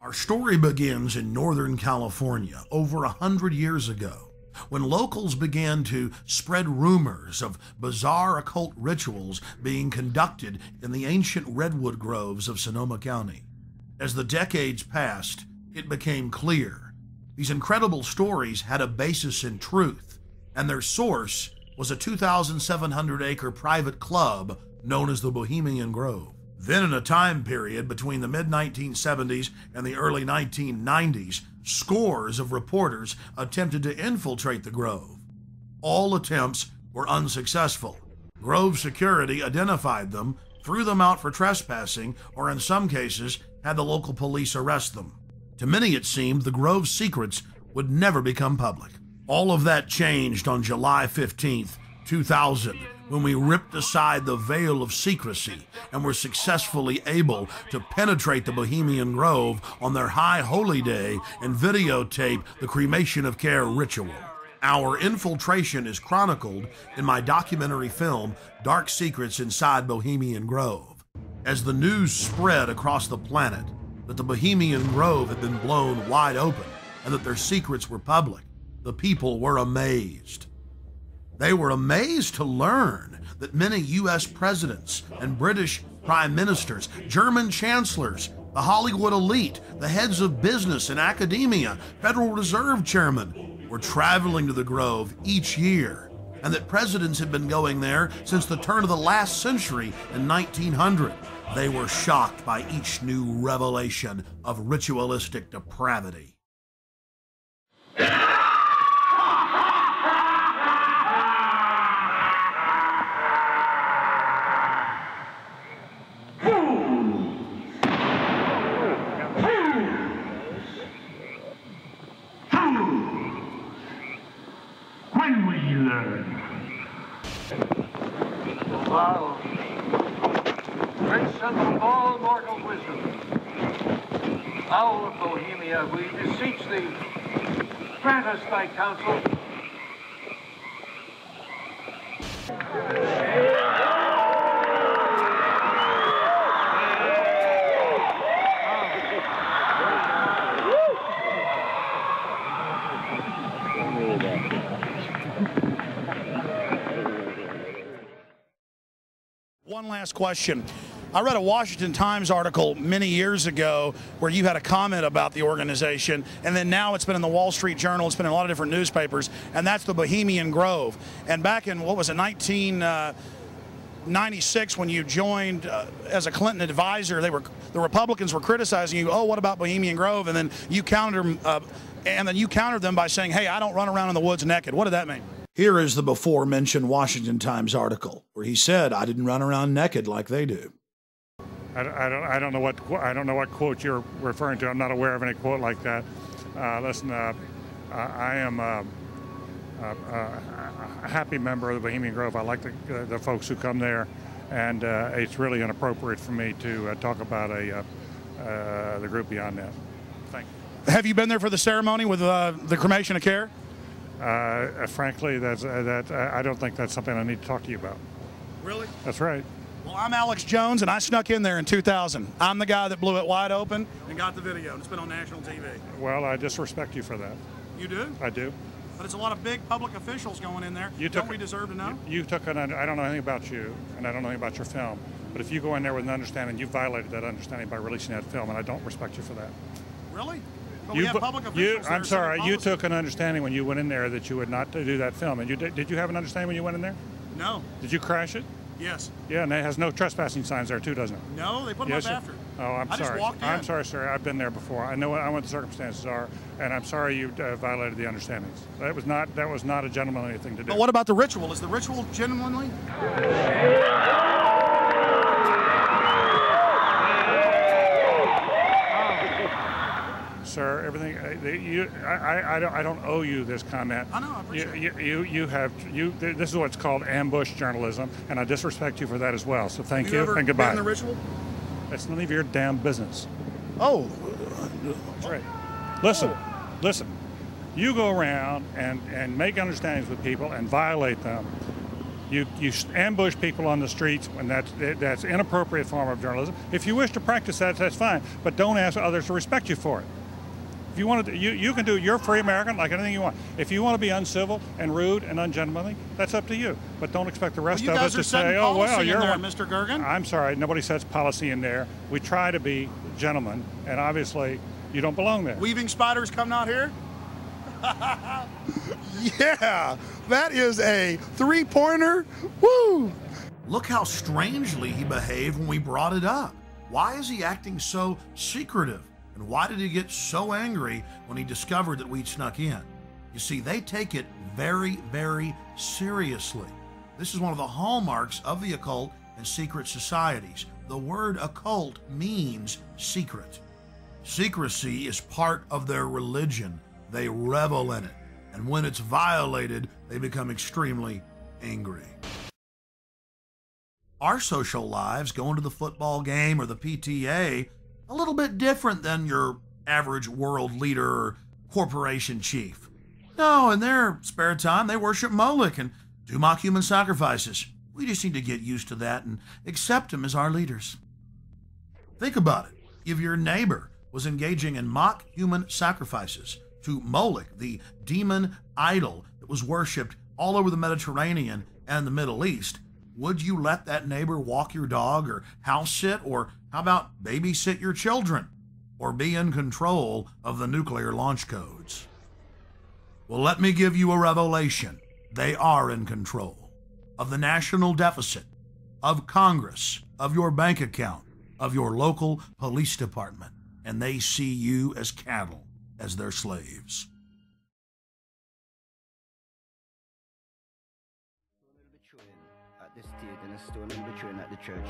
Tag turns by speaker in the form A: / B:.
A: Our story begins in Northern California over 100 years ago, when locals began to spread rumors of bizarre occult rituals being conducted in the ancient redwood groves of Sonoma County. As the decades passed, it became clear these incredible stories had a basis in truth, and their source was a 2,700-acre private club known as the Bohemian Grove. Then, in a time period between the mid-1970s and the early 1990s, scores of reporters attempted to infiltrate the Grove. All attempts were unsuccessful. Grove security identified them, threw them out for trespassing, or in some cases, had the local police arrest them. To many, it seemed the Grove's secrets would never become public. All of that changed on July 15th, 2000, when we ripped aside the veil of secrecy and were successfully able to penetrate the Bohemian Grove on their high holy day and videotape the cremation of care ritual. Our infiltration is chronicled in my documentary film, Dark Secrets Inside Bohemian Grove. As the news spread across the planet that the Bohemian Grove had been blown wide open and that their secrets were public, the people were amazed. They were amazed to learn that many U.S. presidents and British prime ministers, German chancellors, the Hollywood elite, the heads of business and academia, Federal Reserve chairmen were traveling to the Grove each year, and that presidents had been going there since the turn of the last century in 1900. They were shocked by each new revelation of ritualistic depravity.
B: When will you learn? Wow. Great son of all mortal wisdom, Owl of Bohemia, we beseech thee, grant us thy counsel.
A: One last question. I read a Washington Times article many years ago where you had a comment about the organization, and then now it's been in the Wall Street Journal, it's been in a lot of different newspapers, and that's the Bohemian Grove. And back in, what was it, 1996, when you joined as a Clinton advisor, the Republicans were criticizing you, oh, what about Bohemian Grove? And then you countered them by saying, hey, I don't run around in the woods naked. What did that mean? Here is the before-mentioned Washington Times article where he said, I didn't run around naked like they do.
C: I don't know what quote you're referring to. I'm not aware of any quote like that. Listen, I am a happy member of the Bohemian Grove. I like the folks who come there, and it's really inappropriate for me to talk about the group beyond that. Thank you.
A: Have you been there for the ceremony with the cremation of care?
C: Frankly, I don't think that's something I need to talk to you about.
A: Really?
C: That's right.
A: Well, I'm Alex Jones, and I snuck in there in 2000. I'm the guy that blew it wide open and got the video, and it's been on national TV.
C: Well, I just respect you for that.
A: You do?
C: I do.
A: But it's a lot of big public officials going in there. Don't we deserve to know?
C: I don't know anything about you, and I don't know anything about your film. But if you go in there with an understanding, you violated that understanding by releasing that film, and I don't respect you for that.
A: Really? But we have public officials
C: I'm sorry, you took an understanding when you went in there that you would not do that film. And did you have an understanding when you went in there?
A: No.
C: Did you crash it?
A: Yes.
C: Yeah, and it has no trespassing signs there too, doesn't it?
A: No, they put them up after.
C: Oh, I'm sorry.
A: Just walked in.
C: I'm sorry, sir. I've been there before. I know what the circumstances are, and I'm sorry you violated the understandings. That was not a gentlemanly thing to do.
A: But what about the ritual? Is the ritual genuinely?
C: Sir, everything I don't owe you this comment.
A: I know, I appreciate it.
C: This is what's called ambush journalism, and I disrespect you for that as well. So thank you and goodbye.
A: Have you ever been in the ritual?
C: That's none of your damn business.
A: Oh,
C: that's right. Listen. You go around and make understandings with people and violate them. You ambush people on the streets, and that's inappropriate form of journalism. If you wish to practice that, that's fine, but don't ask others to respect you for it. If you want to, you can do. You're a free American, like anything you want. If you want to be uncivil and rude and ungentlemanly, that's up to you. But don't expect the rest of us to say, "Oh well, you're
D: there, Mr. Gergen."
C: I'm sorry, nobody sets policy in there. We try to be gentlemen, and obviously, you don't belong there.
D: Weaving spiders coming out here. Yeah, that is a three-pointer. Woo!
A: Look how strangely he behaved when we brought it up. Why is he acting so secretive? And why did he get so angry when he discovered that we'd snuck in? You see, they take it very, very seriously. This is one of the hallmarks of the occult and secret societies. The word occult means secret. Secrecy is part of their religion. They revel in it. And when it's violated, they become extremely angry. Our social lives, going to the football game or the PTA, a little bit different than your average world leader or corporation chief. No, in their spare time, they worship Moloch and do mock human sacrifices. We just need to get used to that and accept them as our leaders. Think about it. If your neighbor was engaging in mock human sacrifices to Moloch, the demon idol that was worshipped all over the Mediterranean and the Middle East, would you let that neighbor walk your dog or house sit, or how about babysit your children, or be in control of the nuclear launch codes? Well, let me give you a revelation. They are in control of the national deficit, of Congress, of your bank account, of your local police department, and they see you as cattle, as their slaves.
E: At this stage, and a stone in between at the church.